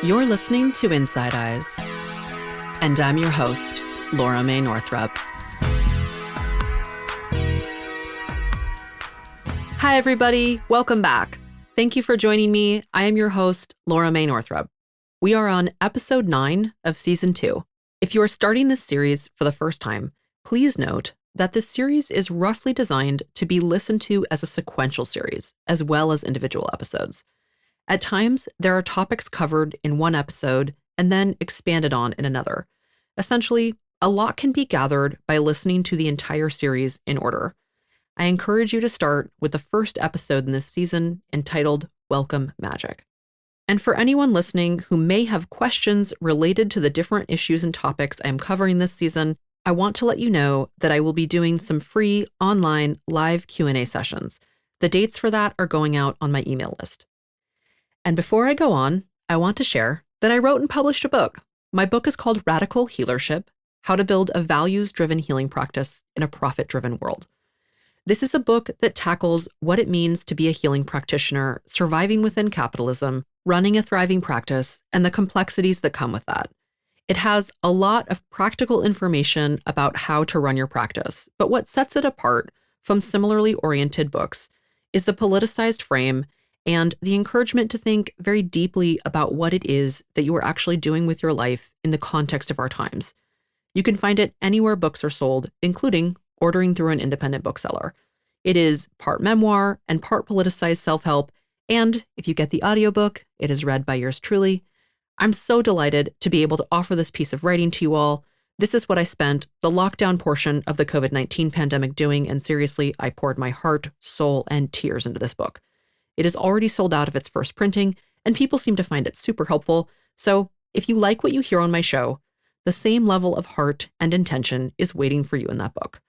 You're listening to Inside Eyes, and I'm your host, Laura Mae Northrup. Hi, everybody. Welcome back. Thank you for joining me. I am your host, Laura Mae Northrup. We are on episode 9 of season 2. If you are starting this series for the first time, please note that this series is roughly designed to be listened to as a sequential series, as well as individual episodes. At times, there are topics covered in one episode and then expanded on in another. Essentially, a lot can be gathered by listening to the entire series in order. I encourage you to start with the first episode in this season entitled Welcome Magic. And for anyone listening who may have questions related to the different issues and topics I am covering this season, I want to let you know that I will be doing some free online live Q&A sessions. The dates for that are going out on my email list. And before I go on, I want to share that I wrote and published a book. My book is called Radical Healership: How to Build a Values-Driven Healing Practice in a Profit-Driven World. This is a book that tackles what it means to be a healing practitioner, surviving within capitalism, running a thriving practice, and the complexities that come with that. It has a lot of practical information about how to run your practice, but what sets it apart from similarly oriented books is the politicized frame and the encouragement to think very deeply about what it is that you are actually doing with your life in the context of our times. You can find it anywhere books are sold, including ordering through an independent bookseller. It is part memoir and part politicized self-help, and if you get the audiobook, it is read by yours truly. I'm so delighted to be able to offer this piece of writing to you all. This is what I spent the lockdown portion of the COVID-19 pandemic doing, and seriously, I poured my heart, soul, and tears into this book. It is already sold out of its first printing, and people seem to find it super helpful. So if you like what you hear on my show, the same level of heart and intention is waiting for you in that book.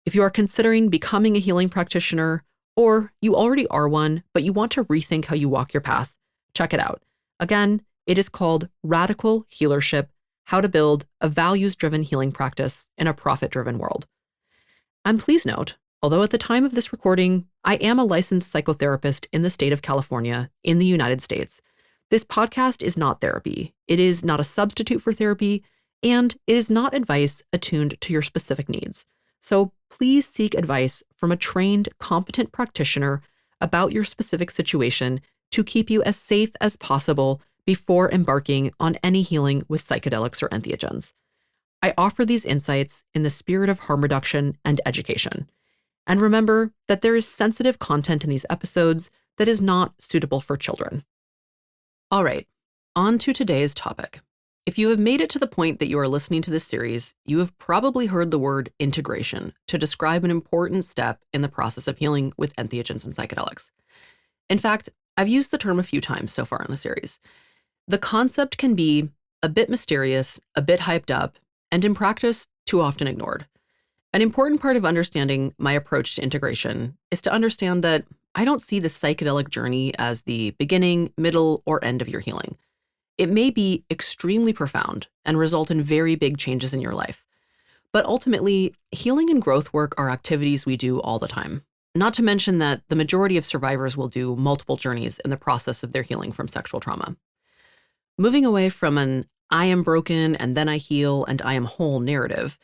If you are considering becoming a healing practitioner, or you already are one, but you want to rethink how you walk your path, check it out. Again, it is called Radical Healership: How to Build a Values-Driven Healing Practice in a Profit-Driven World. And please note, although at the time of this recording, I am a licensed psychotherapist in the state of California in the United States, this podcast is not therapy. It is not a substitute for therapy, and it is not advice attuned to your specific needs. So please seek advice from a trained, competent practitioner about your specific situation to keep you as safe as possible before embarking on any healing with psychedelics or entheogens. I offer these insights in the spirit of harm reduction and education. And remember that there is sensitive content in these episodes that is not suitable for children. All right, on to today's topic. If you have made it to the point that you are listening to this series, you have probably heard the word integration to describe an important step in the process of healing with entheogens and psychedelics. In fact, I've used the term a few times so far in the series. The concept can be a bit mysterious, a bit hyped up, and in practice, too often ignored. An important part of understanding my approach to integration is to understand that I don't see the psychedelic journey as the beginning, middle, or end of your healing. It may be extremely profound and result in very big changes in your life. But ultimately, healing and growth work are activities we do all the time. Not to mention that the majority of survivors will do multiple journeys in the process of their healing from sexual trauma. Moving away from an I am broken and then I heal and I am whole narrative,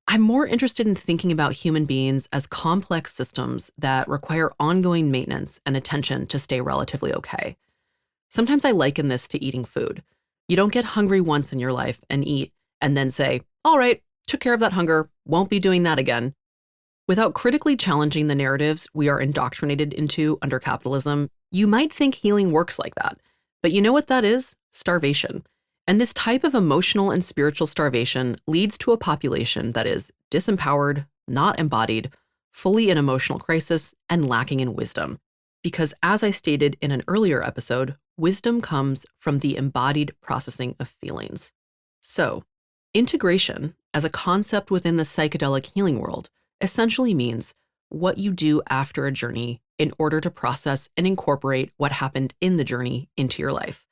I'm more interested in thinking about human beings as complex systems that require ongoing maintenance and attention to stay relatively okay. Sometimes I liken this to eating food. You don't get hungry once in your life and eat and then say, all right, took care of that hunger, won't be doing that again. Without critically challenging the narratives we are indoctrinated into under capitalism, you might think healing works like that. But you know what that is? Starvation. And this type of emotional and spiritual starvation leads to a population that is disempowered, not embodied, fully in emotional crisis, and lacking in wisdom. Because as I stated in an earlier episode, wisdom comes from the embodied processing of feelings. So, integration as a concept within the psychedelic healing world essentially means what you do after a journey in order to process and incorporate what happened in the journey into your life.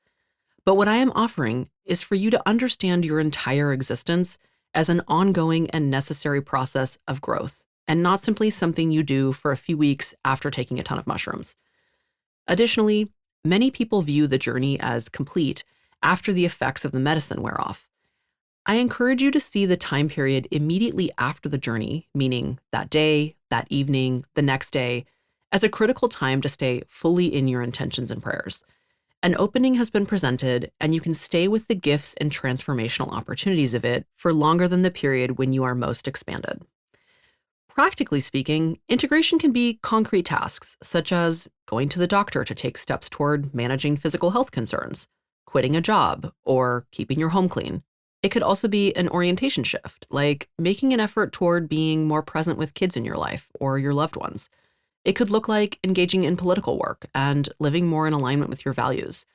But what I am offering is for you to understand your entire existence as an ongoing and necessary process of growth, and not simply something you do for a few weeks after taking a ton of mushrooms. Additionally, many people view the journey as complete after the effects of the medicine wear off. I encourage you to see the time period immediately after the journey, meaning that day, that evening, the next day, as a critical time to stay fully in your intentions and prayers. An opening has been presented, and you can stay with the gifts and transformational opportunities of it for longer than the period when you are most expanded. Practically speaking, integration can be concrete tasks, such as going to the doctor to take steps toward managing physical health concerns, quitting a job, or keeping your home clean. It could also be an orientation shift, like making an effort toward being more present with kids in your life or your loved ones. It could look like engaging in political work and living more in alignment with your values.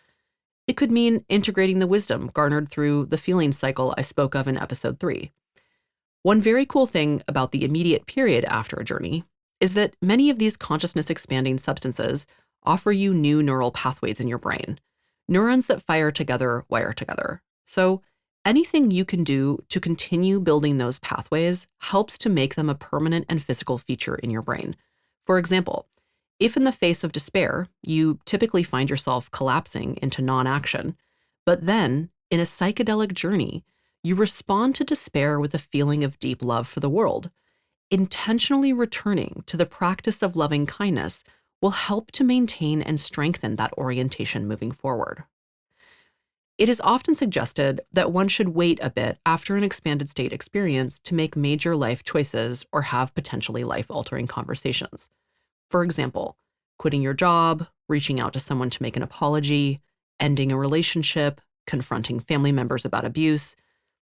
It could mean integrating the wisdom garnered through the feeling cycle I spoke of in episode 3. One very cool thing about the immediate period after a journey is that many of these consciousness expanding substances offer you new neural pathways in your brain. Neurons that fire together wire together. So anything you can do to continue building those pathways helps to make them a permanent and physical feature in your brain. For example, if in the face of despair, you typically find yourself collapsing into non-action, but then in a psychedelic journey, you respond to despair with a feeling of deep love for the world. Intentionally returning to the practice of loving kindness will help to maintain and strengthen that orientation moving forward. It is often suggested that one should wait a bit after an expanded state experience to make major life choices or have potentially life-altering conversations. For example, quitting your job, reaching out to someone to make an apology, ending a relationship, confronting family members about abuse.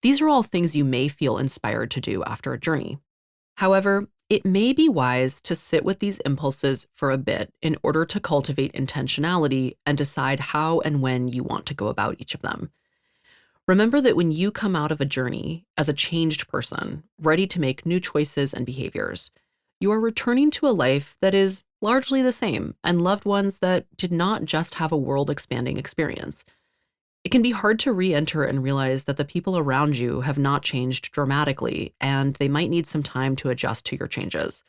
These are all things you may feel inspired to do after a journey. However, it may be wise to sit with these impulses for a bit in order to cultivate intentionality and decide how and when you want to go about each of them. Remember that when you come out of a journey as a changed person, ready to make new choices and behaviors, you are returning to a life that is largely the same and loved ones that did not just have a world-expanding experience. It can be hard to re-enter and realize that the people around you have not changed dramatically, and they might need some time to adjust to your changes.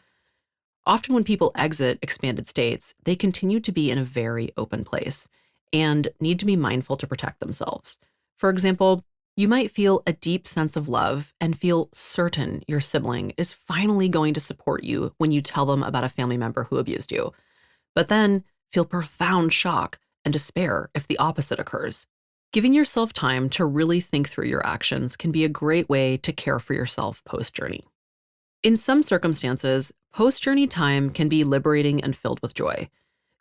Often when people exit expanded states, they continue to be in a very open place and need to be mindful to protect themselves. For example, you might feel a deep sense of love and feel certain your sibling is finally going to support you when you tell them about a family member who abused you, but then feel profound shock and despair if the opposite occurs. Giving yourself time to really think through your actions can be a great way to care for yourself post-journey. In some circumstances, post-journey time can be liberating and filled with joy.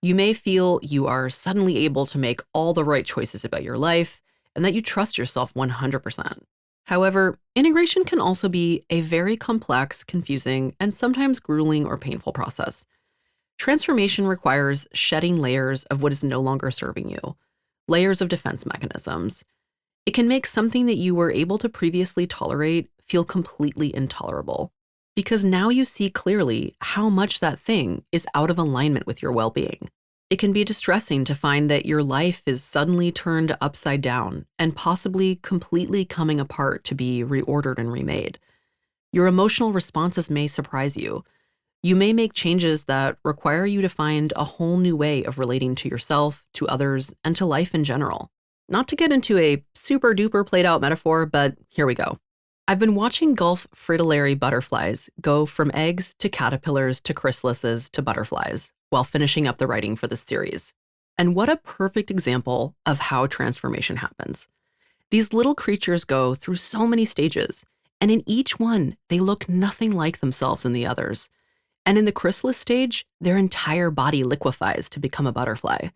You may feel you are suddenly able to make all the right choices about your life and that you trust yourself 100%. However, integration can also be a very complex, confusing, and sometimes grueling or painful process. Transformation requires shedding layers of what is no longer serving you. Layers of defense mechanisms. It can make something that you were able to previously tolerate feel completely intolerable, because now you see clearly how much that thing is out of alignment with your well-being. It can be distressing to find that your life is suddenly turned upside down and possibly completely coming apart to be reordered and remade. Your emotional responses may surprise you. You may make changes that require you to find a whole new way of relating to yourself, to others, and to life in general. Not to get into a super duper played out metaphor, but here we go. I've been watching Gulf fritillary butterflies go from eggs to caterpillars to chrysalises to butterflies while finishing up the writing for this series. And what a perfect example of how transformation happens. These little creatures go through so many stages, and in each one, they look nothing like themselves in the others. And in the chrysalis stage, their entire body liquefies to become a butterfly.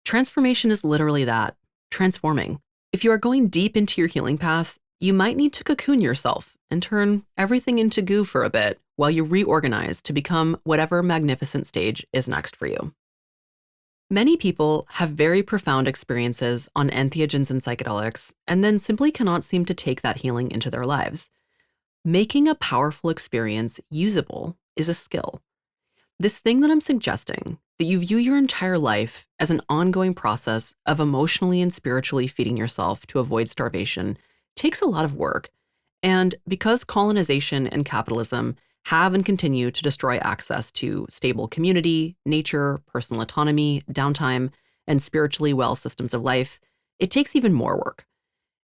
Transformation is literally that, transforming. If you are going deep into your healing path, you might need to cocoon yourself and turn everything into goo for a bit while you reorganize to become whatever magnificent stage is next for you. Many people have very profound experiences on entheogens and psychedelics and then simply cannot seem to take that healing into their lives. Making a powerful experience usable is a skill. This thing that I'm suggesting, that you view your entire life as an ongoing process of emotionally and spiritually feeding yourself to avoid starvation, takes a lot of work. And because colonization and capitalism have and continue to destroy access to stable community, nature, personal autonomy, downtime, and spiritually well systems of life, it takes even more work.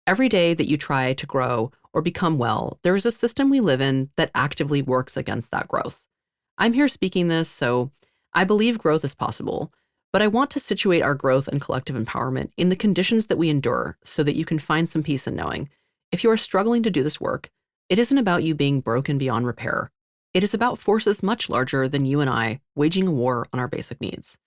Every day that you try to grow or become well, there is a system we live in that actively works against that growth. I'm here speaking this, so I believe growth is possible, but I want to situate our growth and collective empowerment in the conditions that we endure so that you can find some peace in knowing if you are struggling to do this work, it isn't about you being broken beyond repair. It is about forces much larger than you and I waging a war on our basic needs.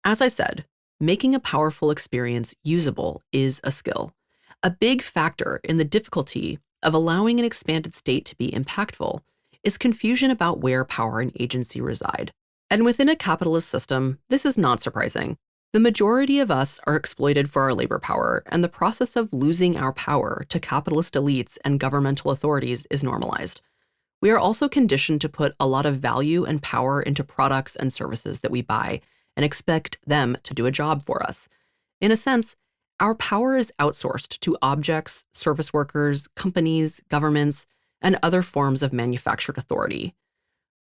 As I said, making a powerful experience usable is a skill. A big factor in the difficulty of allowing an expanded state to be impactful is confusion about where power and agency reside. And within a capitalist system, this is not surprising. The majority of us are exploited for our labor power, and the process of losing our power to capitalist elites and governmental authorities is normalized. We are also conditioned to put a lot of value and power into products and services that we buy and expect them to do a job for us. In a sense, our power is outsourced to objects, service workers, companies, governments, and other forms of manufactured authority,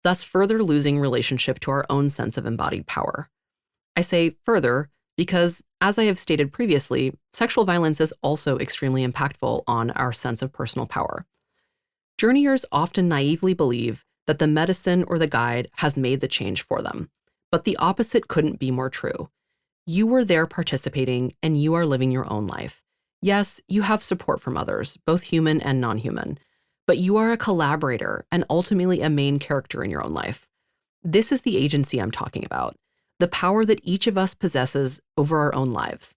thus further losing relationship to our own sense of embodied power. I say further because, as I have stated previously, sexual violence is also extremely impactful on our sense of personal power. Journeyers often naively believe that the medicine or the guide has made the change for them, but the opposite couldn't be more true. You were there participating, and you are living your own life. Yes, you have support from others, both human and non-human, but you are a collaborator and ultimately a main character in your own life. This is the agency I'm talking about, the power that each of us possesses over our own lives,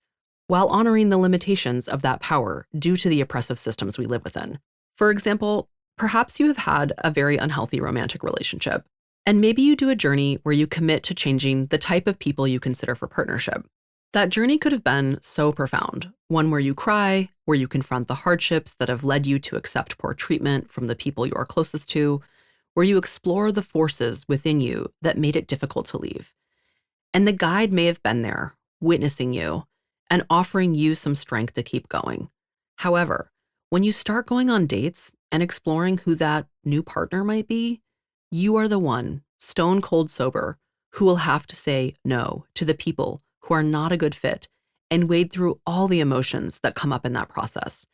while honoring the limitations of that power due to the oppressive systems we live within. For example, perhaps you have had a very unhealthy romantic relationship, and maybe you do a journey where you commit to changing the type of people you consider for partnership. That journey could have been so profound, one where you cry, where you confront the hardships that have led you to accept poor treatment from the people you are closest to, where you explore the forces within you that made it difficult to leave. And the guide may have been there, witnessing you, and offering you some strength to keep going. However, when you start going on dates and exploring who that new partner might be, you are the one, stone cold sober, who will have to say no to the people who are not a good fit and wade through all the emotions that come up in that process.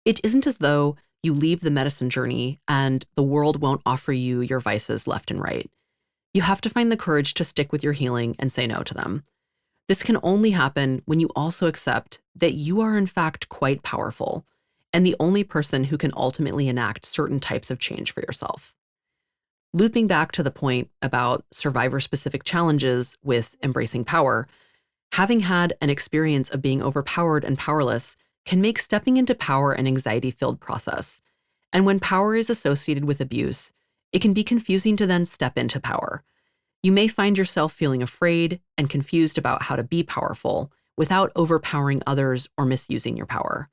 It isn't as though you leave the medicine journey and the world won't offer you your vices left and right. You have to find the courage to stick with your healing and say no to them. This can only happen when you also accept that you are in fact quite powerful and the only person who can ultimately enact certain types of change for yourself. Looping back to the point about survivor-specific challenges with embracing power, having had an experience of being overpowered and powerless can make stepping into power an anxiety-filled process. And when power is associated with abuse, it can be confusing to then step into power. You may find yourself feeling afraid and confused about how to be powerful without overpowering others or misusing your power.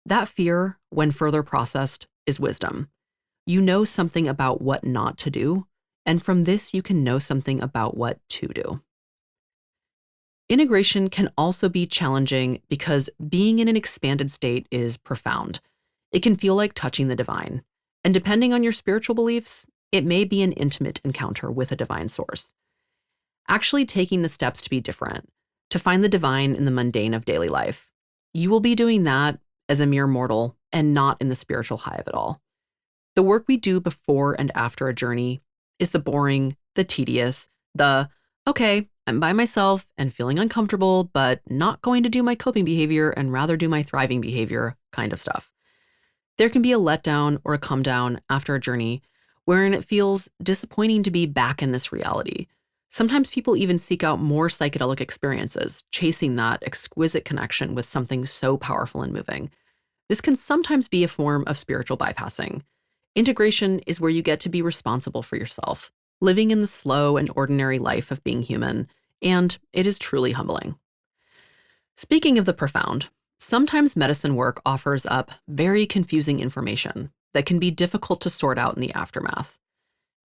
That fear, when further processed, is wisdom. You know something about what not to do, and from this you can know something about what to do. Integration can also be challenging because being in an expanded state is profound. It can feel like touching the divine, and depending on your spiritual beliefs, it may be an intimate encounter with a divine source. Actually taking the steps to be different, to find the divine in the mundane of daily life, you will be doing that as a mere mortal and not in the spiritual high of it all. The work we do before and after a journey is the boring, the tedious, okay, I'm by myself and feeling uncomfortable, but not going to do my coping behavior and rather do my thriving behavior kind of stuff. There can be a letdown or a come down after a journey wherein it feels disappointing to be back in this reality. Sometimes people even seek out more psychedelic experiences, chasing that exquisite connection with something so powerful and moving. This can sometimes be a form of spiritual bypassing. Integration is where you get to be responsible for yourself, living in the slow and ordinary life of being human, and it is truly humbling. Speaking of the profound, sometimes medicine work offers up very confusing information that can be difficult to sort out in the aftermath.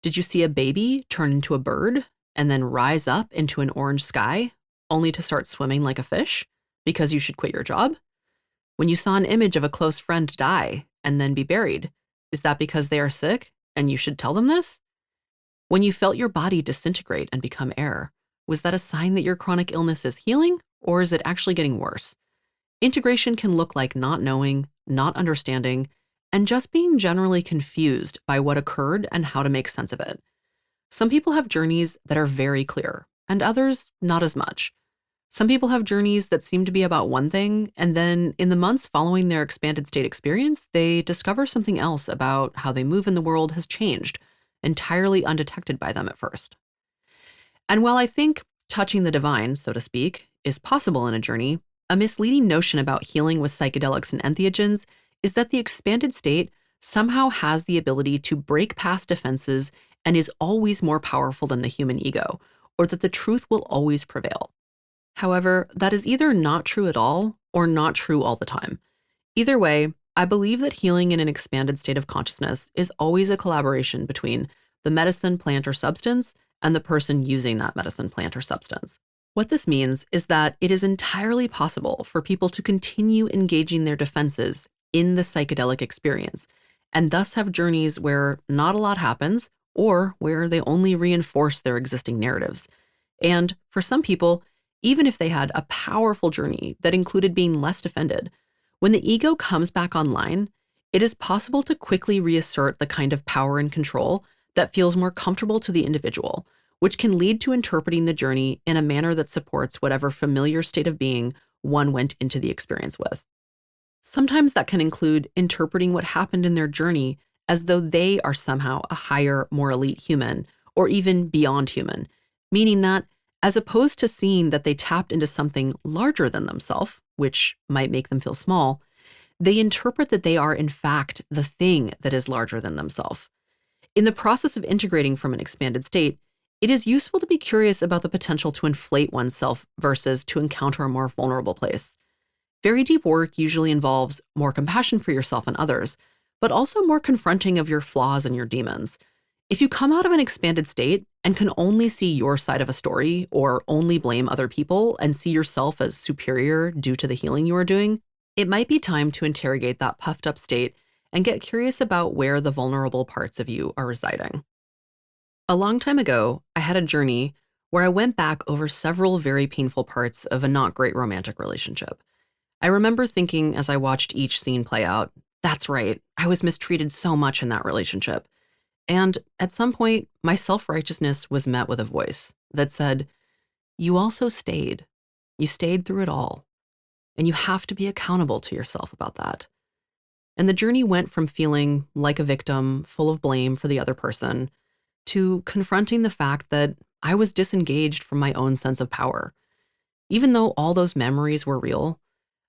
Did you see a baby turn into a bird and then rise up into an orange sky, only to start swimming like a fish because you should quit your job? When you saw an image of a close friend die and then be buried, is that because they are sick and you should tell them this? When you felt your body disintegrate and become air, was that a sign that your chronic illness is healing, or is it actually getting worse? Integration can look like not knowing, not understanding, and just being generally confused by what occurred and how to make sense of it. Some people have journeys that are very clear, and others not as much. Some people have journeys that seem to be about one thing, and then in the months following their expanded state experience, they discover something else about how they move in the world has changed, entirely undetected by them at first. And while I think touching the divine, so to speak, is possible in a journey, a misleading notion about healing with psychedelics and entheogens is that the expanded state somehow has the ability to break past defenses and is always more powerful than the human ego, or that the truth will always prevail. However, that is either not true at all or not true all the time. Either way, I believe that healing in an expanded state of consciousness is always a collaboration between the medicine, plant, or substance and the person using that medicine, plant, or substance. What this means is that it is entirely possible for people to continue engaging their defenses in the psychedelic experience, and thus have journeys where not a lot happens or where they only reinforce their existing narratives. And for some people, even if they had a powerful journey that included being less defended, when the ego comes back online, it is possible to quickly reassert the kind of power and control that feels more comfortable to the individual, which can lead to interpreting the journey in a manner that supports whatever familiar state of being one went into the experience with. Sometimes that can include interpreting what happened in their journey as though they are somehow a higher, more elite human, or even beyond human, meaning that as opposed to seeing that they tapped into something larger than themselves, which might make them feel small, they interpret that they are in fact the thing that is larger than themselves. In the process of integrating from an expanded state, it is useful to be curious about the potential to inflate oneself versus to encounter a more vulnerable place. Very deep work usually involves more compassion for yourself and others, but also more confronting of your flaws and your demons. If you come out of an expanded state and can only see your side of a story or only blame other people and see yourself as superior due to the healing you are doing, it might be time to interrogate that puffed up state and get curious about where the vulnerable parts of you are residing. A long time ago, I had a journey where I went back over several very painful parts of a not great romantic relationship. I remember thinking as I watched each scene play out, that's right, I was mistreated so much in that relationship. And at some point, my self-righteousness was met with a voice that said, you also stayed. You stayed through it all. And you have to be accountable to yourself about that. And the journey went from feeling like a victim, full of blame for the other person, to confronting the fact that I was disengaged from my own sense of power. Even though all those memories were real,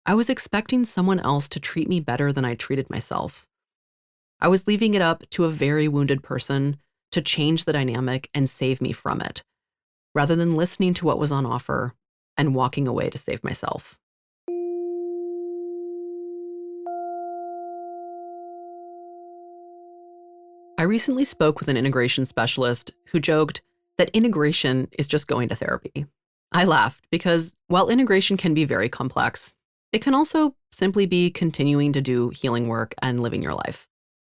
I was expecting someone else to treat me better than I treated myself. I was leaving it up to a very wounded person to change the dynamic and save me from it, rather than listening to what was on offer and walking away to save myself. I recently spoke with an integration specialist who joked that integration is just going to therapy. I laughed because while integration can be very complex, it can also simply be continuing to do healing work and living your life.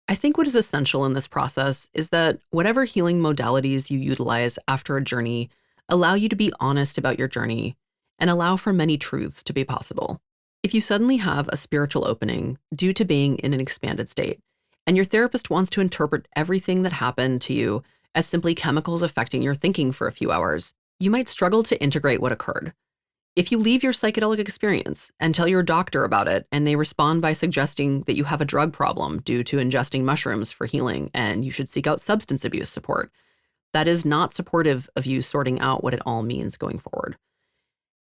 I think what is essential in this process is that whatever healing modalities you utilize after a journey allow you to be honest about your journey and allow for many truths to be possible. If you suddenly have a spiritual opening due to being in an expanded state, and your therapist wants to interpret everything that happened to you as simply chemicals affecting your thinking for a few hours, you might struggle to integrate what occurred. If you leave your psychedelic experience and tell your doctor about it, and they respond by suggesting that you have a drug problem due to ingesting mushrooms for healing and you should seek out substance abuse support, that is not supportive of you sorting out what it all means going forward.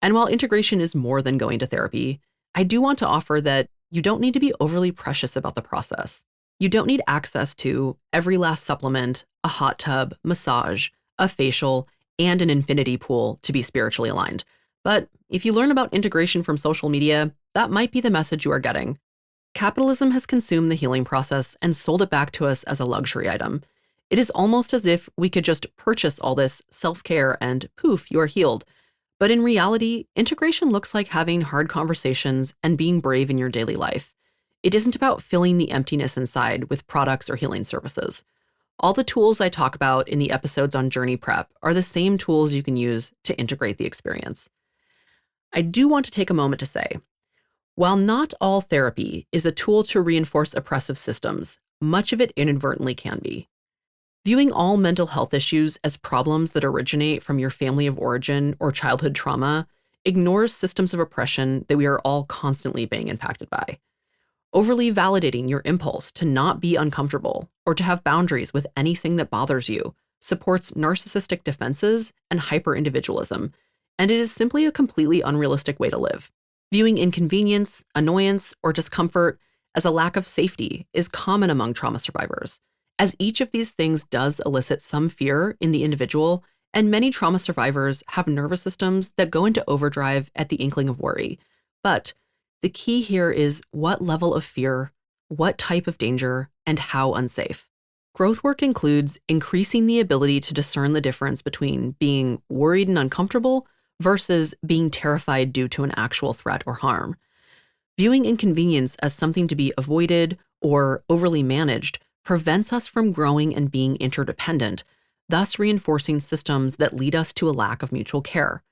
And while integration is more than going to therapy, I do want to offer that you don't need to be overly precious about the process. You don't need access to every last supplement, a hot tub, massage, a facial, and an infinity pool to be spiritually aligned. But if you learn about integration from social media, that might be the message you are getting. Capitalism has consumed the healing process and sold it back to us as a luxury item. It is almost as if we could just purchase all this self-care and poof, you're healed. But in reality, integration looks like having hard conversations and being brave in your daily life. It isn't about filling the emptiness inside with products or healing services. All the tools I talk about in the episodes on journey prep are the same tools you can use to integrate the experience. I do want to take a moment to say, While not all therapy is a tool to reinforce oppressive systems, much of it inadvertently can be. Viewing all mental health issues as problems that originate from your family of origin or childhood trauma ignores systems of oppression that we are all constantly being impacted by. Overly validating your impulse to not be uncomfortable or to have boundaries with anything that bothers you supports narcissistic defenses and hyper-individualism, and it is simply a completely unrealistic way to live. Viewing inconvenience, annoyance, or discomfort as a lack of safety is common among trauma survivors, as each of these things does elicit some fear in the individual, and many trauma survivors have nervous systems that go into overdrive at the inkling of worry. But the key here is what level of fear, what type of danger, and how unsafe. Growth work includes increasing the ability to discern the difference between being worried and uncomfortable versus being terrified due to an actual threat or harm. Viewing inconvenience as something to be avoided or overly managed prevents us from growing and being interdependent, thus reinforcing systems that lead us to a lack of mutual care.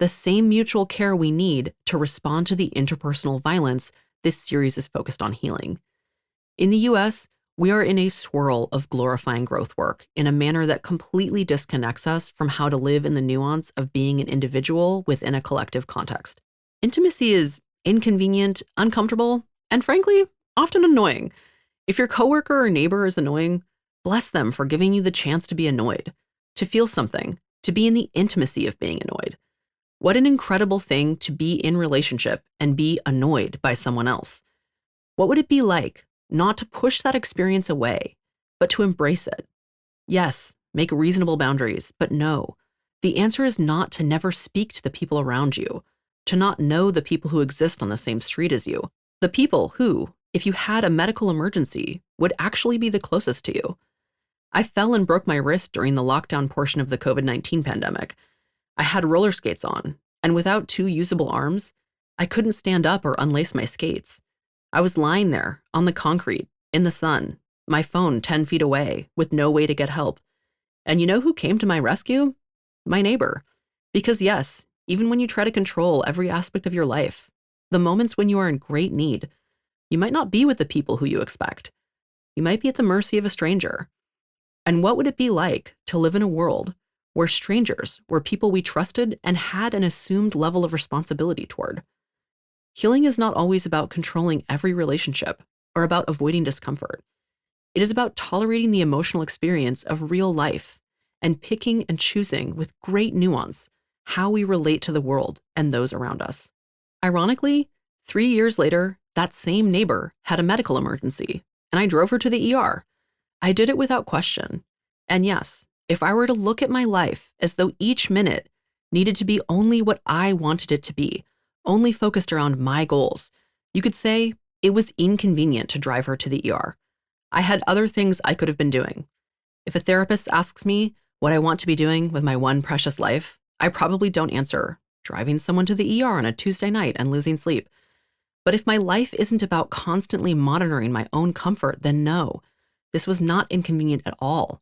The same mutual care we need to respond to the interpersonal violence this series is focused on healing. In the US, we are in a swirl of glorifying growth work in a manner that completely disconnects us from how to live in the nuance of being an individual within a collective context. Intimacy is inconvenient, uncomfortable, and frankly, often annoying. If your coworker or neighbor is annoying, bless them for giving you the chance to be annoyed, to feel something, to be in the intimacy of being annoyed. What an incredible thing to be in relationship and be annoyed by someone else. What would it be like not to push that experience away, but to embrace it? Yes, make reasonable boundaries, but no. The answer is not to never speak to the people around you, to not know the people who exist on the same street as you, the people who, if you had a medical emergency, would actually be the closest to you. I fell and broke my wrist during the lockdown portion of the COVID-19 pandemic. I had roller skates on, and without two usable arms, I couldn't stand up or unlace my skates. I was lying there, on the concrete, in the sun, my phone 10 feet away, with no way to get help. And you know who came to my rescue? My neighbor. Because yes, even when you try to control every aspect of your life, the moments when you are in great need, you might not be with the people who you expect. You might be at the mercy of a stranger. And what would it be like to live in a world where strangers were people we trusted and had an assumed level of responsibility toward? Healing is not always about controlling every relationship or about avoiding discomfort. It is about tolerating the emotional experience of real life and picking and choosing with great nuance how we relate to the world and those around us. Ironically, 3 years later, that same neighbor had a medical emergency, and I drove her to the ER. I did it without question. And yes, if I were to look at my life as though each minute needed to be only what I wanted it to be, only focused around my goals, you could say it was inconvenient to drive her to the ER. I had other things I could have been doing. If a therapist asks me what I want to be doing with my one precious life, I probably don't answer, driving someone to the ER on a Tuesday night and losing sleep. But if my life isn't about constantly monitoring my own comfort, then no, this was not inconvenient at all.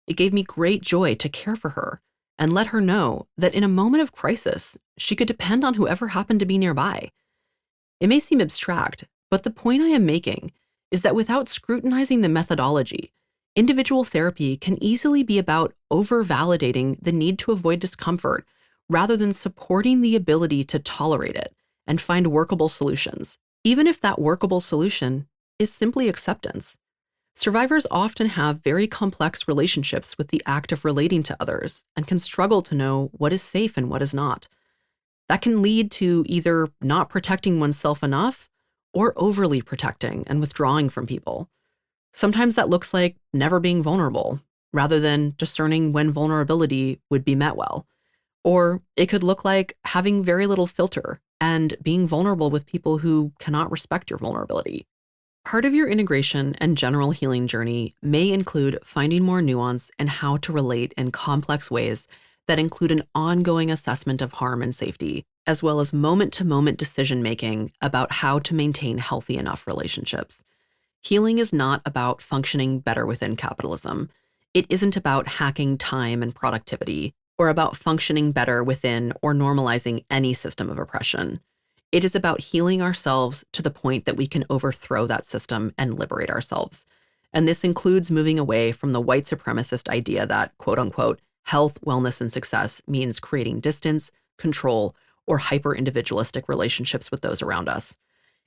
It gave me great joy to care for her and let her know that in a moment of crisis, she could depend on whoever happened to be nearby. It may seem abstract, but the point I am making is that without scrutinizing the methodology, individual therapy can easily be about over-validating the need to avoid discomfort rather than supporting the ability to tolerate it and find workable solutions, even if that workable solution is simply acceptance. Survivors often have very complex relationships with the act of relating to others and can struggle to know what is safe and what is not. That can lead to either not protecting oneself enough or overly protecting and withdrawing from people. Sometimes that looks like never being vulnerable, rather than discerning when vulnerability would be met well. Or it could look like having very little filter and being vulnerable with people who cannot respect your vulnerability. Part of your integration and general healing journey may include finding more nuance in how to relate in complex ways that include an ongoing assessment of harm and safety, as well as moment-to-moment decision-making about how to maintain healthy enough relationships. Healing is not about functioning better within capitalism. It isn't about hacking time and productivity, or about functioning better within or normalizing any system of oppression. It is about healing ourselves to the point that we can overthrow that system and liberate ourselves. And this includes moving away from the white supremacist idea that, quote unquote, health, wellness, and success means creating distance, control, or hyper individualistic relationships with those around us.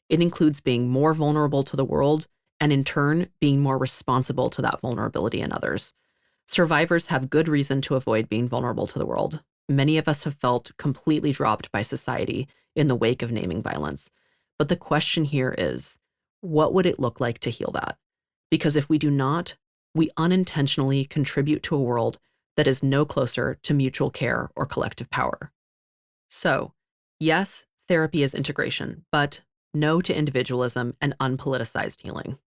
It includes being more vulnerable to the world and, in turn, being more responsible to that vulnerability in others. Survivors have good reason to avoid being vulnerable to the world. Many of us have felt completely dropped by society in the wake of naming violence. But the question here is, what would it look like to heal that? Because if we do not, we unintentionally contribute to a world that is no closer to mutual care or collective power. So, yes, therapy is integration, but no to individualism and unpoliticized healing.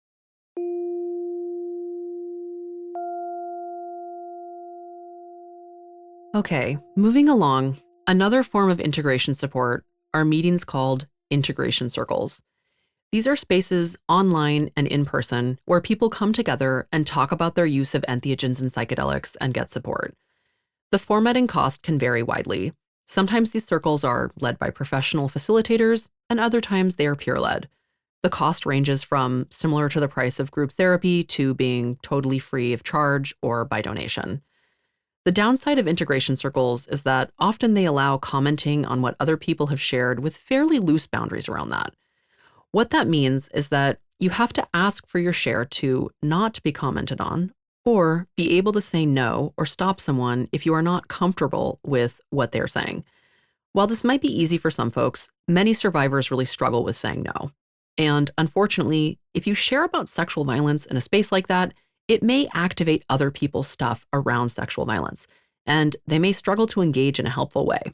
Okay, moving along, another form of integration support are meetings called integration circles. These are spaces online and in person where people come together and talk about their use of entheogens and psychedelics and get support. The format and cost can vary widely. Sometimes these circles are led by professional facilitators, and other times they are peer-led. The cost ranges from similar to the price of group therapy to being totally free of charge or by donation. The downside of integration circles is that often they allow commenting on what other people have shared with fairly loose boundaries around that. What that means is that you have to ask for your share to not be commented on, or be able to say no or stop someone if you are not comfortable with what they're saying. While this might be easy for some folks, many survivors really struggle with saying no. And unfortunately, if you share about sexual violence in a space like that, it may activate other people's stuff around sexual violence, and they may struggle to engage in a helpful way.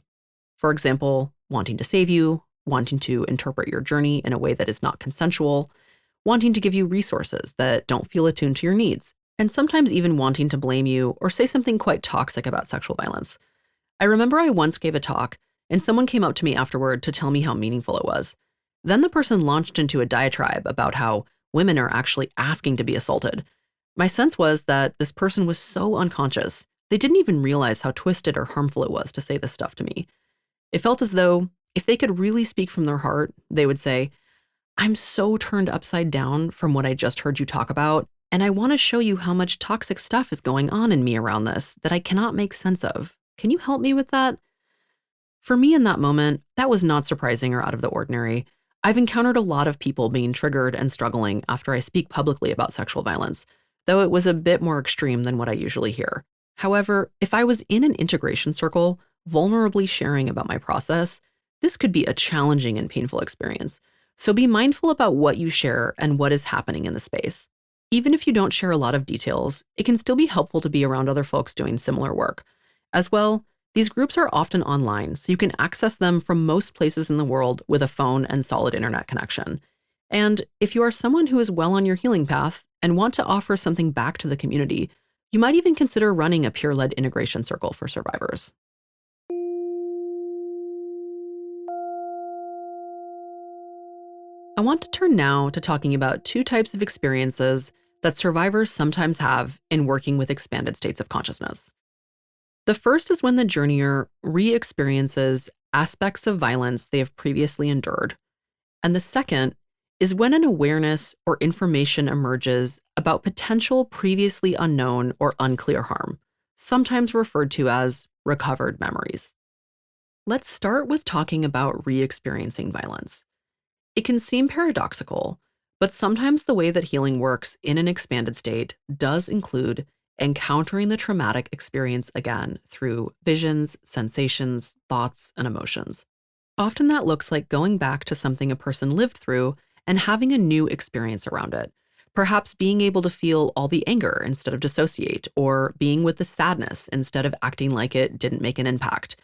For example, wanting to save you, wanting to interpret your journey in a way that is not consensual, wanting to give you resources that don't feel attuned to your needs, and sometimes even wanting to blame you or say something quite toxic about sexual violence. I remember I once gave a talk, and someone came up to me afterward to tell me how meaningful it was. Then the person launched into a diatribe about how women are actually asking to be assaulted. My sense was that this person was so unconscious, they didn't even realize how twisted or harmful it was to say this stuff to me. It felt as though if they could really speak from their heart, they would say, "I'm so turned upside down from what I just heard you talk about, and I want to show you how much toxic stuff is going on in me around this that I cannot make sense of. Can you help me with that?" For me in that moment, that was not surprising or out of the ordinary. I've encountered a lot of people being triggered and struggling after I speak publicly about sexual violence, though it was a bit more extreme than what I usually hear. However, if I was in an integration circle, vulnerably sharing about my process, this could be a challenging and painful experience. So be mindful about what you share and what is happening in the space. Even if you don't share a lot of details, it can still be helpful to be around other folks doing similar work. As well, these groups are often online, so you can access them from most places in the world with a phone and solid internet connection. And if you are someone who is well on your healing path and want to offer something back to the community, you might even consider running a peer-led integration circle for survivors. I want to turn now to talking about two types of experiences that survivors sometimes have in working with expanded states of consciousness. The first is when the journeyer re-experiences aspects of violence they have previously endured. And the second is when an awareness or information emerges about potential previously unknown or unclear harm, sometimes referred to as recovered memories. Let's start with talking about re-experiencing violence. It can seem paradoxical, but sometimes the way that healing works in an expanded state does include encountering the traumatic experience again through visions, sensations, thoughts, and emotions. Often that looks like going back to something a person lived through and having a new experience around it. Perhaps being able to feel all the anger instead of dissociate, or being with the sadness instead of acting like it didn't make an impact.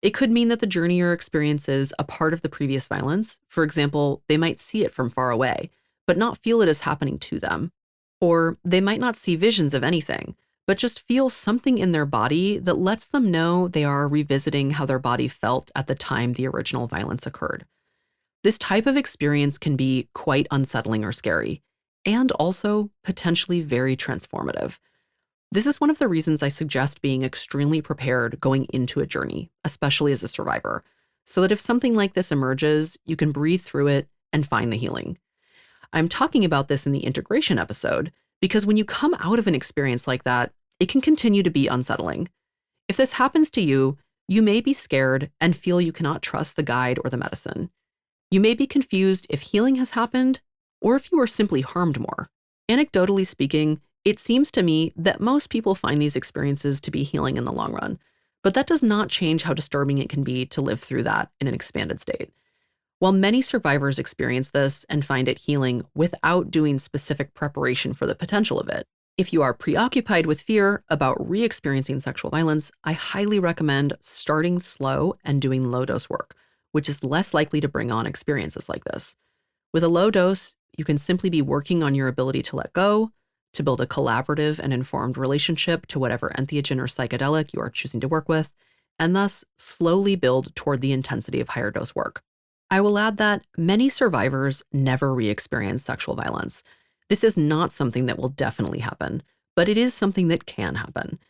It could mean that the journeyer experiences a part of the previous violence. For example, they might see it from far away, but not feel it as happening to them. Or they might not see visions of anything, but just feel something in their body that lets them know they are revisiting how their body felt at the time the original violence occurred. This type of experience can be quite unsettling or scary, and also potentially very transformative. This is one of the reasons I suggest being extremely prepared going into a journey, especially as a survivor, so that if something like this emerges, you can breathe through it and find the healing. I'm talking about this in the integration episode because when you come out of an experience like that, it can continue to be unsettling. If this happens to you, you may be scared and feel you cannot trust the guide or the medicine. You may be confused if healing has happened or if you are simply harmed more. Anecdotally speaking, it seems to me that most people find these experiences to be healing in the long run, but that does not change how disturbing it can be to live through that in an expanded state. While many survivors experience this and find it healing without doing specific preparation for the potential of it, if you are preoccupied with fear about re-experiencing sexual violence, I highly recommend starting slow and doing low-dose work, which is less likely to bring on experiences like this. With a low dose, you can simply be working on your ability to let go, to build a collaborative and informed relationship to whatever entheogen or psychedelic you are choosing to work with, and thus slowly build toward the intensity of higher dose work. I will add that many survivors never re-experience sexual violence. This is not something that will definitely happen, but it is something that can happen.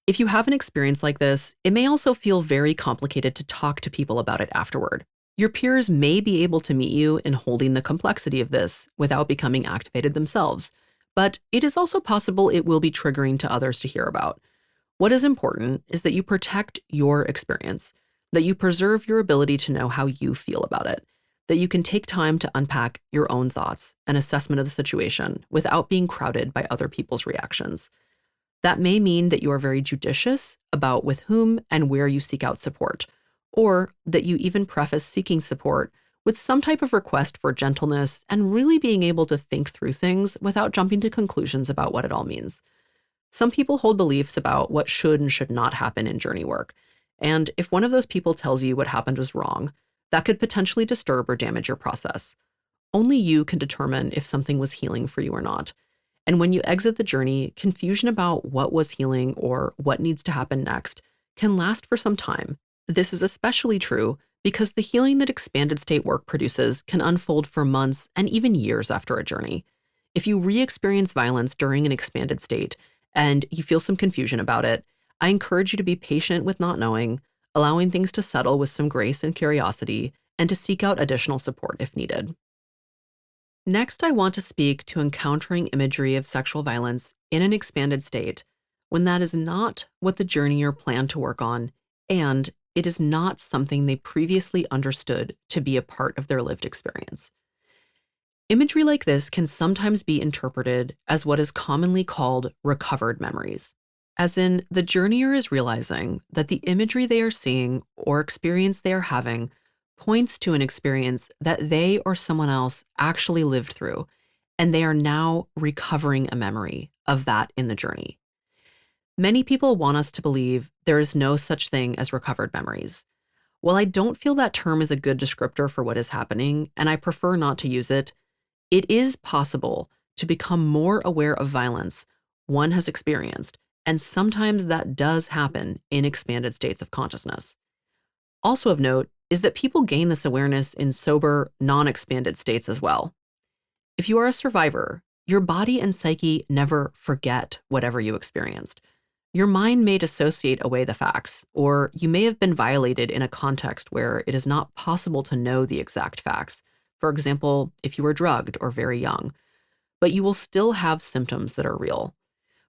If you have an experience like this, it may also feel very complicated to talk to people about it afterward. Your peers may be able to meet you in holding the complexity of this without becoming activated themselves, but it is also possible it will be triggering to others to hear about. What is important is that you protect your experience, that you preserve your ability to know how you feel about it, that you can take time to unpack your own thoughts and assessment of the situation without being crowded by other people's reactions. That may mean that you are very judicious about with whom and where you seek out support, or that you even preface seeking support with some type of request for gentleness and really being able to think through things without jumping to conclusions about what it all means. Some people hold beliefs about what should and should not happen in journey work, and if one of those people tells you what happened was wrong, that could potentially disturb or damage your process. Only you can determine if something was healing for you or not. And when you exit the journey, confusion about what was healing or what needs to happen next can last for some time. This is especially true because the healing that expanded state work produces can unfold for months and even years after a journey. If you re-experience violence during an expanded state and you feel some confusion about it, I encourage you to be patient with not knowing, allowing things to settle with some grace and curiosity, and to seek out additional support if needed. Next, I want to speak to encountering imagery of sexual violence in an expanded state when that is not what the journeyer planned to work on, and it is not something they previously understood to be a part of their lived experience. Imagery like this can sometimes be interpreted as what is commonly called recovered memories, as in the journeyer is realizing that the imagery they are seeing or experience they are having points to an experience that they or someone else actually lived through, and they are now recovering a memory of that in the journey. Many people want us to believe there is no such thing as recovered memories. While I don't feel that term is a good descriptor for what is happening, and I prefer not to use it, it is possible to become more aware of violence one has experienced, and sometimes that does happen in expanded states of consciousness. Also of note is that people gain this awareness in sober, non-expanded states as well. If you are a survivor, your body and psyche never forget whatever you experienced. Your mind may dissociate away the facts, or you may have been violated in a context where it is not possible to know the exact facts. For example, if you were drugged or very young, but you will still have symptoms that are real.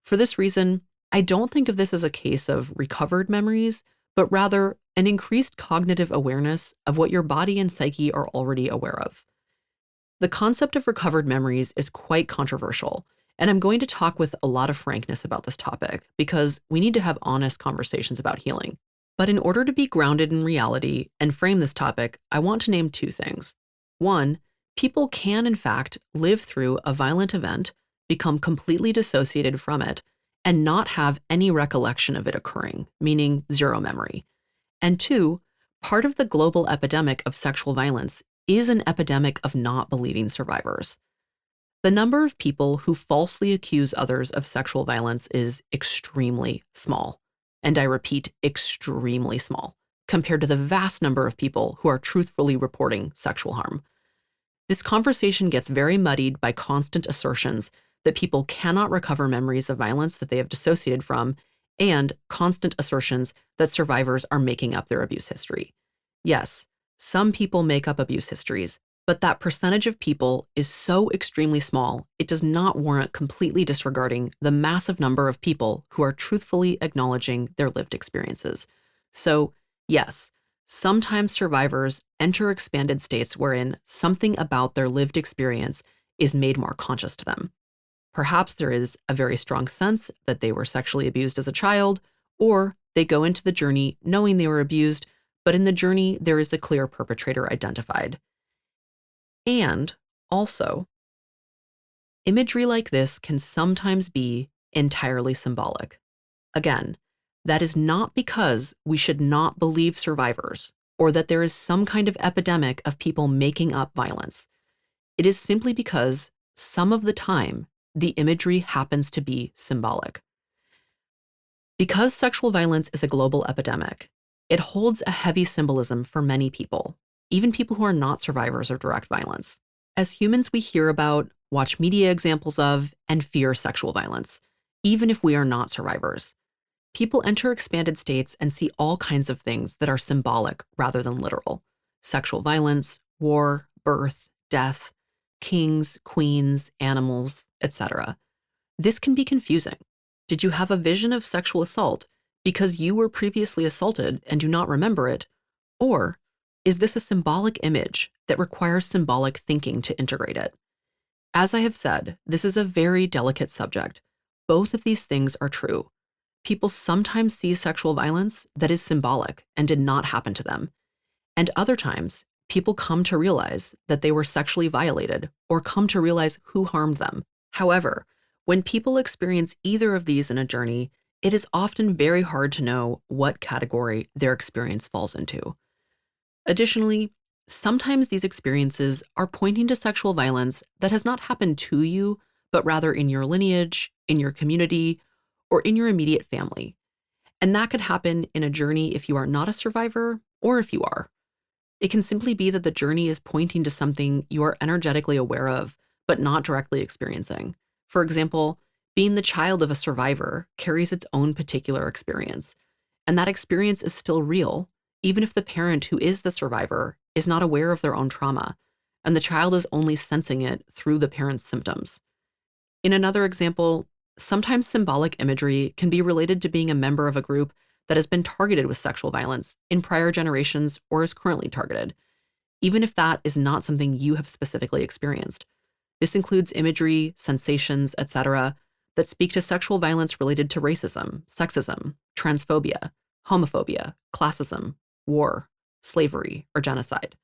For this reason, I don't think of this as a case of recovered memories, but rather an increased cognitive awareness of what your body and psyche are already aware of. The concept of recovered memories is quite controversial, and I'm going to talk with a lot of frankness about this topic because we need to have honest conversations about healing. But in order to be grounded in reality and frame this topic, I want to name two things. One, people can in fact live through a violent event, become completely dissociated from it, and not have any recollection of it occurring, meaning zero memory. And two, part of the global epidemic of sexual violence is an epidemic of not believing survivors. The number of people who falsely accuse others of sexual violence is extremely small. And I repeat, extremely small, compared to the vast number of people who are truthfully reporting sexual harm. This conversation gets very muddied by constant assertions that people cannot recover memories of violence that they have dissociated from, and constant assertions that survivors are making up their abuse history. Yes, Some people make up abuse histories, but that percentage of people is so extremely small, it does not warrant completely disregarding the massive number of people who are truthfully acknowledging their lived experiences. So, yes, sometimes survivors enter expanded states wherein something about their lived experience is made more conscious to them. Perhaps there is a very strong sense that they were sexually abused as a child, or they go into the journey knowing they were abused, but in the journey there is a clear perpetrator identified. And also, imagery like this can sometimes be entirely symbolic. Again, that is not because we should not believe survivors or that there is some kind of epidemic of people making up violence. It is simply because some of the time, the imagery happens to be symbolic. Because sexual violence is a global epidemic, it holds a heavy symbolism for many people, even people who are not survivors of direct violence. As humans, we hear about, watch media examples of, and fear sexual violence, even if we are not survivors. People enter expanded states and see all kinds of things that are symbolic rather than literal. Sexual violence, war, birth, death, kings, queens, animals, etc. This can be confusing. Did you have a vision of sexual assault because you were previously assaulted and do not remember it? Or is this a symbolic image that requires symbolic thinking to integrate it? As I have said, this is a very delicate subject. Both of these things are true. People sometimes see sexual violence that is symbolic and did not happen to them. And other times, people come to realize that they were sexually violated or come to realize who harmed them. However, when people experience either of these in a journey, it is often very hard to know what category their experience falls into. Additionally, sometimes these experiences are pointing to sexual violence that has not happened to you, but rather in your lineage, in your community, or in your immediate family. And that could happen in a journey if you are not a survivor or if you are. It can simply be that the journey is pointing to something you are energetically aware of, but not directly experiencing. For example, being the child of a survivor carries its own particular experience, and that experience is still real, even if the parent who is the survivor is not aware of their own trauma, and the child is only sensing it through the parent's symptoms. In another example, sometimes symbolic imagery can be related to being a member of a group that has been targeted with sexual violence in prior generations or is currently targeted, even if that is not something you have specifically experienced. This includes imagery, sensations, etc., that speak to sexual violence related to racism, sexism, transphobia, homophobia, classism, war, slavery, or genocide.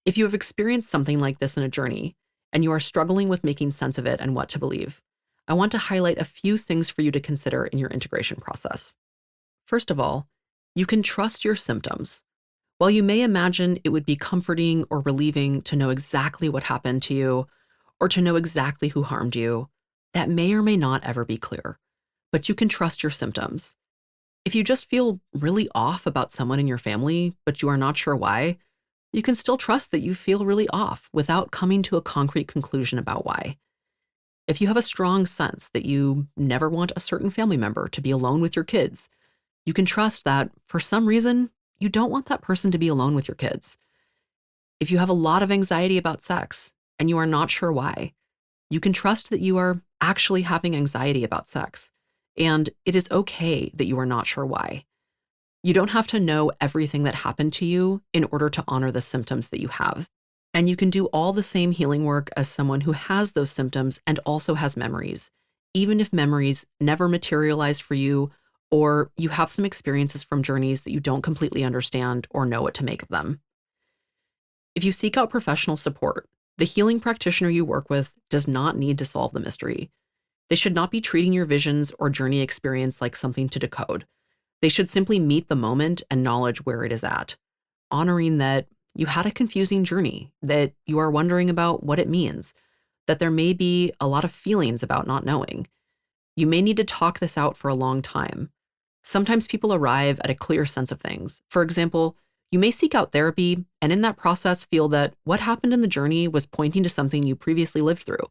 If you have experienced something like this in a journey, and you are struggling with making sense of it and what to believe, I want to highlight a few things for you to consider in your integration process. First of all, you can trust your symptoms. While you may imagine it would be comforting or relieving to know exactly what happened to you or to know exactly who harmed you, that may or may not ever be clear, but you can trust your symptoms. If you just feel really off about someone in your family, but you are not sure why, you can still trust that you feel really off without coming to a concrete conclusion about why. If you have a strong sense that you never want a certain family member to be alone with your kids, you can trust that, for some reason, you don't want that person to be alone with your kids. If you have a lot of anxiety about sex and you are not sure why, you can trust that you are actually having anxiety about sex, and it is okay that you are not sure why. You don't have to know everything that happened to you in order to honor the symptoms that you have. And you can do all the same healing work as someone who has those symptoms and also has memories, even if memories never materialize for you or you have some experiences from journeys that you don't completely understand or know what to make of them. If you seek out professional support, the healing practitioner you work with does not need to solve the mystery. They should not be treating your visions or journey experience like something to decode. They should simply meet the moment and knowledge where it is at, honoring that you had a confusing journey, that you are wondering about what it means, that there may be a lot of feelings about not knowing. You may need to talk this out for a long time. Sometimes people arrive at a clear sense of things. For example, you may seek out therapy and in that process feel that what happened in the journey was pointing to something you previously lived through.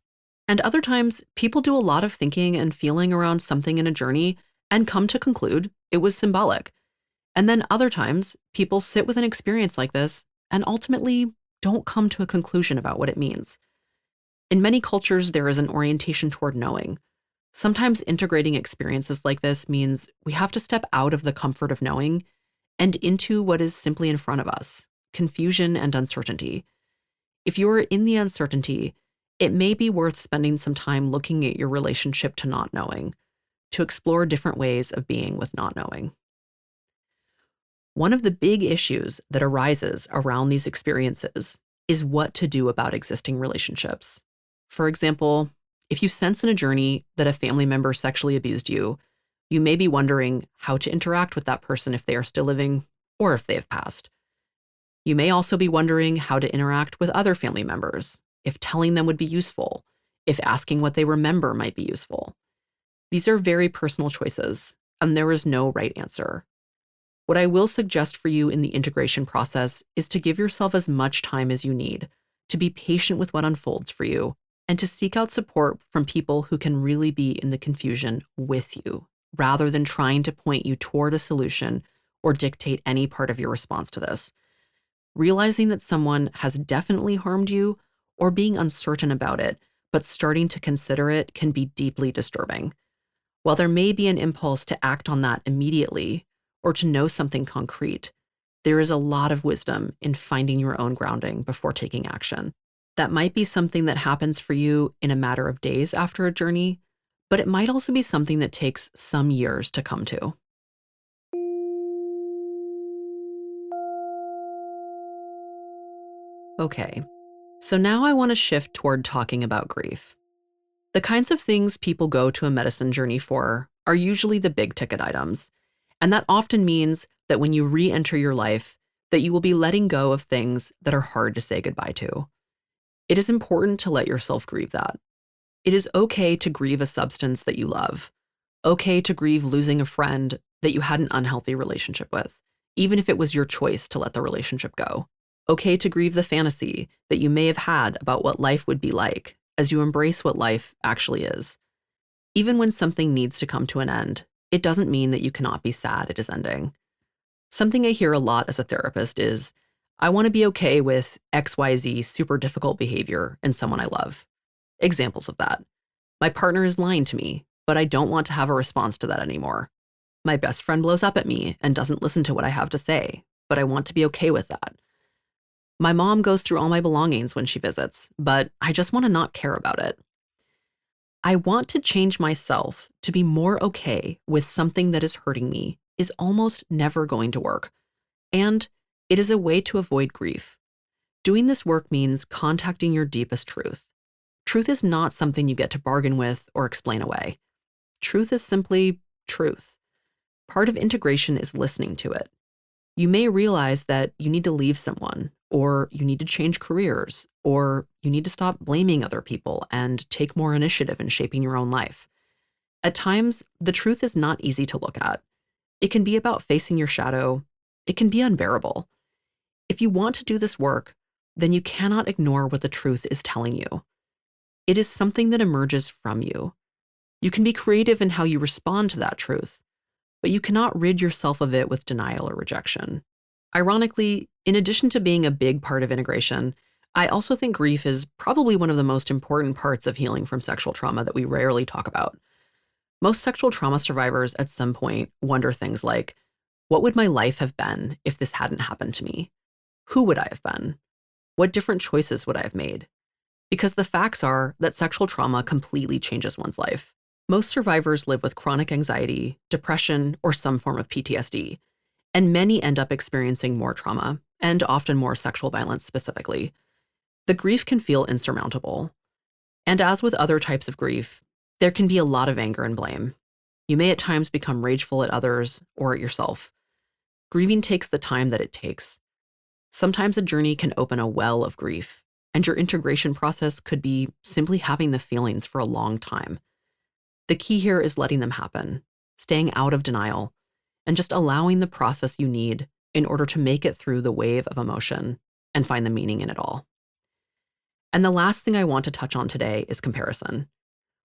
And other times, people do a lot of thinking and feeling around something in a journey and come to conclude it was symbolic. And then other times, people sit with an experience like this and ultimately don't come to a conclusion about what it means. In many cultures, there is an orientation toward knowing. Sometimes integrating experiences like this means we have to step out of the comfort of knowing and into what is simply in front of us: confusion and uncertainty. If you're in the uncertainty, it may be worth spending some time looking at your relationship to not knowing, to explore different ways of being with not knowing. One of the big issues that arises around these experiences is what to do about existing relationships. For example, if you sense in a journey that a family member sexually abused you, you may be wondering how to interact with that person if they are still living or if they have passed. You may also be wondering how to interact with other family members, if telling them would be useful, if asking what they remember might be useful. These are very personal choices, and there is no right answer. What I will suggest for you in the integration process is to give yourself as much time as you need, to be patient with what unfolds for you, and to seek out support from people who can really be in the confusion with you, rather than trying to point you toward a solution or dictate any part of your response to this. Realizing that someone has definitely harmed you or being uncertain about it, but starting to consider it, can be deeply disturbing. While there may be an impulse to act on that immediately or to know something concrete, there is a lot of wisdom in finding your own grounding before taking action. That might be something that happens for you in a matter of days after a journey, but it might also be something that takes some years to come to. Okay, so now I want to shift toward talking about grief. The kinds of things people go to a medicine journey for are usually the big ticket items, and that often means that when you re-enter your life, that you will be letting go of things that are hard to say goodbye to. It is important to let yourself grieve that. It is okay to grieve a substance that you love, okay to grieve losing a friend that you had an unhealthy relationship with, even if it was your choice to let the relationship go. Okay to grieve the fantasy that you may have had about what life would be like as you embrace what life actually is. Even when something needs to come to an end, it doesn't mean that you cannot be sad it is ending. Something I hear a lot as a therapist is, I want to be okay with XYZ super difficult behavior in someone I love. Examples of that: my partner is lying to me, but I don't want to have a response to that anymore. My best friend blows up at me and doesn't listen to what I have to say, but I want to be okay with that. My mom goes through all my belongings when she visits, but I just want to not care about it. I want to change myself to be more okay with something that is hurting me is almost never going to work. And it is a way to avoid grief. Doing this work means contacting your deepest truth. Truth is not something you get to bargain with or explain away. Truth is simply truth. Part of integration is listening to it. You may realize that you need to leave someone, or you need to change careers, or you need to stop blaming other people and take more initiative in shaping your own life. At times, the truth is not easy to look at. It can be about facing your shadow. It can be unbearable. If you want to do this work, then you cannot ignore what the truth is telling you. It is something that emerges from you. You can be creative in how you respond to that truth, but you cannot rid yourself of it with denial or rejection. Ironically, in addition to being a big part of integration, I also think grief is probably one of the most important parts of healing from sexual trauma that we rarely talk about. Most sexual trauma survivors at some point wonder things like, what would my life have been if this hadn't happened to me? Who would I have been? What different choices would I have made? Because the facts are that sexual trauma completely changes one's life. Most survivors live with chronic anxiety, depression, or some form of PTSD, and many end up experiencing more trauma, and often more sexual violence specifically. The grief can feel insurmountable. And as with other types of grief, there can be a lot of anger and blame. You may at times become rageful at others or at yourself. Grieving takes the time that it takes. Sometimes a journey can open a well of grief, and your integration process could be simply having the feelings for a long time. The key here is letting them happen, staying out of denial, and just allowing the process you need in order to make it through the wave of emotion and find the meaning in it all. And the last thing I want to touch on today is comparison.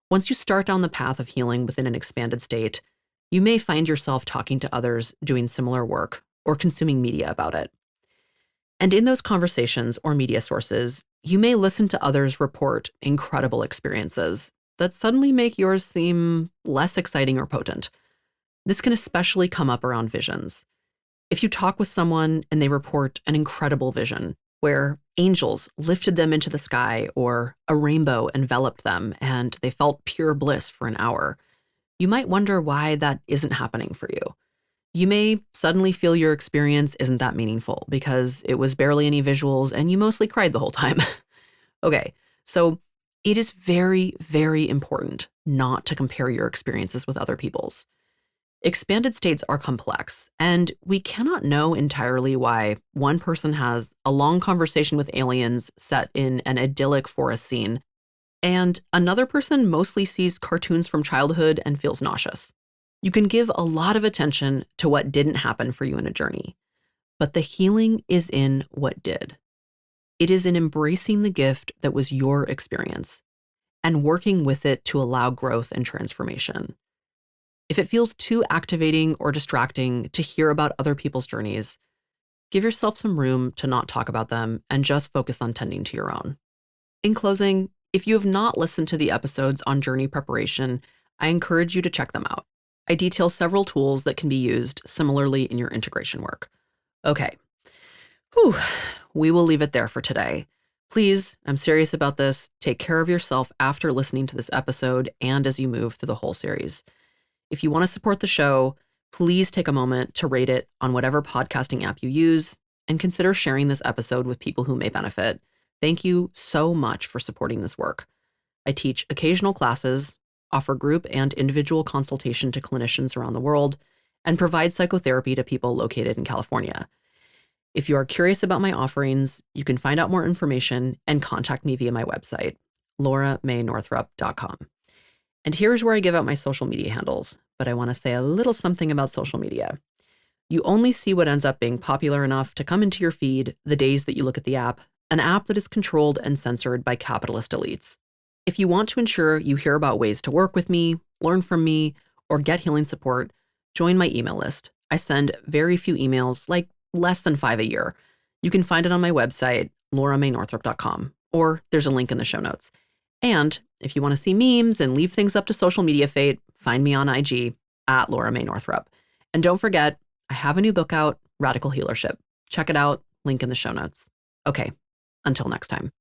Once you start down the path of healing within an expanded state, you may find yourself talking to others doing similar work or consuming media about it. And in those conversations or media sources, you may listen to others report incredible experiences that suddenly make yours seem less exciting or potent. This can especially come up around visions. If you talk with someone and they report an incredible vision where angels lifted them into the sky or a rainbow enveloped them and they felt pure bliss for an hour, you might wonder why that isn't happening for you. You may suddenly feel your experience isn't that meaningful because it was barely any visuals and you mostly cried the whole time. Okay, so it is very, very important not to compare your experiences with other people's. Expanded states are complex, and we cannot know entirely why one person has a long conversation with aliens set in an idyllic forest scene, and another person mostly sees cartoons from childhood and feels nauseous. You can give a lot of attention to what didn't happen for you in a journey, but the healing is in what did. It is in embracing the gift that was your experience and working with it to allow growth and transformation. If it feels too activating or distracting to hear about other people's journeys, give yourself some room to not talk about them and just focus on tending to your own. In closing, if you have not listened to the episodes on journey preparation, I encourage you to check them out. I detail several tools that can be used similarly in your integration work. Okay. Whew. We will leave it there for today. Please, I'm serious about this. Take care of yourself after listening to this episode and as you move through the whole series. If you want to support the show, please take a moment to rate it on whatever podcasting app you use and consider sharing this episode with people who may benefit. Thank you so much for supporting this work. I teach occasional classes, offer group and individual consultation to clinicians around the world, and provide psychotherapy to people located in California. If you are curious about my offerings, you can find out more information and contact me via my website, lauramaynorthrup.com. And here's where I give out my social media handles, but I want to say a little something about social media. You only see what ends up being popular enough to come into your feed the days that you look at the app, an app that is controlled and censored by capitalist elites. If you want to ensure you hear about ways to work with me, learn from me, or get healing support, join my email list. I send very few emails, like less than 5 a year. You can find it on my website, lauramaynorthrup.com, or there's a link in the show notes. And if you want to see memes and leave things up to social media fate, find me on IG at Laura May Northrup. And don't forget, I have a new book out, Radical Healership. Check it out, link in the show notes. Okay, until next time.